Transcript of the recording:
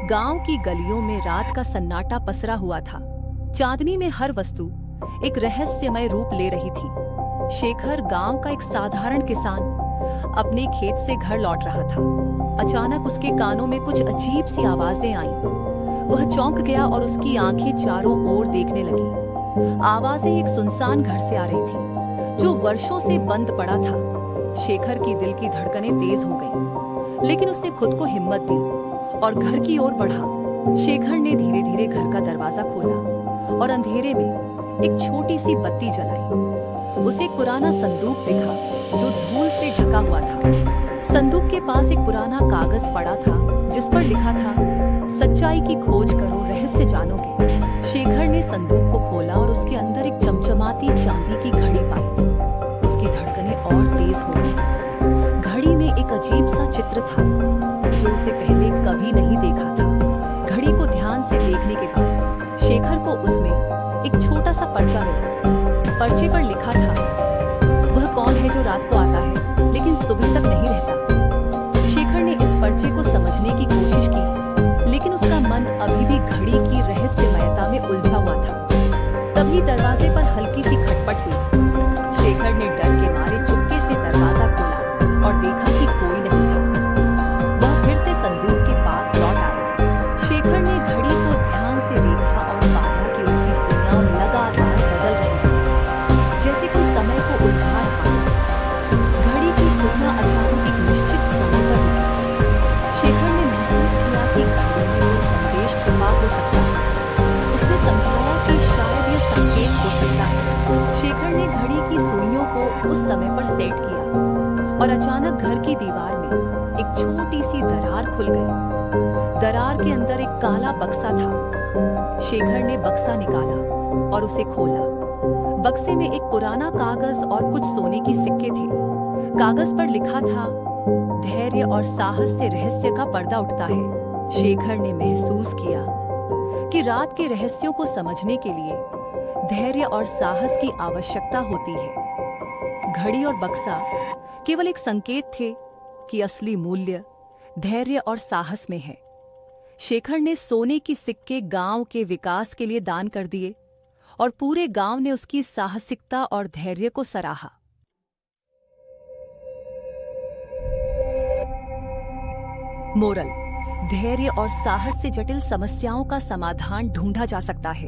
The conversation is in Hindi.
गांव की गलियों में रात का सन्नाटा पसरा हुआ था। चांदनी में हर वस्तु एक रहस्यमय रूप ले रही थी। शेखर, गांव का एक साधारण किसान, अपने खेत से घर लौट रहा था। अचानक उसके कानों में कुछ अजीब सी आवाजें आईं। वह चौंक गया और उसकी आंखें चारों ओर देखने लगी। आवाजें एक सुनसान घर से आ रही थी, जो वर्षों से बंद पड़ा था। शेखर की दिल की धड़कनें तेज हो गईं, लेकिन उसने खुद को हिम्मत दी और घर की ओर बढ़ा। शेखर ने धीरे धीरे घर का दरवाजा खोला और अंधेरे में एक छोटी सी बत्ती जलाई। उसे एक पुराना संदूक दिखा, जो धूल से ढका हुआ था। संदूक के पास एक पुराना कागज पड़ा था, जिस पर लिखा था, सच्चाई की खोज करो, रहस्य जानोगे। शेखर ने संदूक को खोला और उसके अंदर एक चमचमाती चांदी की घड़ी पाई। उसकी धड़कनें और तेज हो गईं। घड़ी में एक अजीब सा चित्र था, जो उसे पहले कभी नहीं देखा था। घड़ी को ध्यान से देखने के बाद शेखर को उसमें एक छोटा सा पर्चा मिला। पर्चे पर लिखा था, वह कौन है जो रात को आता है लेकिन सुबह तक नहीं रहता। शेखर ने इस पर्चे को समझने की कोशिश की, लेकिन उसका मन अभी भी घड़ी की रहस्यमयता में उलझा हुआ था। तभी दरवाजे पर हल्की सी खटपट हुई। शेखर ने डर के मारे चुपके से दरवाजा खोला और देखा कि कोई नहीं था। वह फिर से संदूक के पास लौट आया। शेखर ने घड़ी को ध्यान से देखा और पाया कि उसकी सुइयां लगातार बदल रही थी, जैसे कोई समय को उलझा रहा हो। घड़ी की सुइयां अचानक एक निश्चित समय पर रुकी। शेखर ने महसूस किया कि घड़ी में कोई संदेश छुपा हो सकता है। उसने समझाया कि शायद यह संकेत हो सकता है। शेखर ने घड़ी की सुइयों को उस समय पर सेट किया और अचानक घर की दीवार में एक छोटी सी दरार खुल गई। दरार के अंदर एक काला बक्सा था। शेखर ने बक्सा निकाला और उसे खोला। बक्से में एक पुराना कागज और कुछ सोने के सिक्के थे। कागज पर लिखा था, धैर्य और साहस से रहस्य का पर्दा उठता है। शेखर ने महसूस किया कि रात के रहस्यों को समझने के लिए धैर्य और साहस की आवश्यकता होती है। घड़ी और बक्सा केवल एक संकेत थे कि असली मूल्य धैर्य और साहस में है। शेखर ने सोने की सिक्के गांव के विकास के लिए दान कर दिए और पूरे गांव ने उसकी साहसिकता और धैर्य को सराहा। मोरल: धैर्य और साहस से जटिल समस्याओं का समाधान ढूंढा जा सकता है।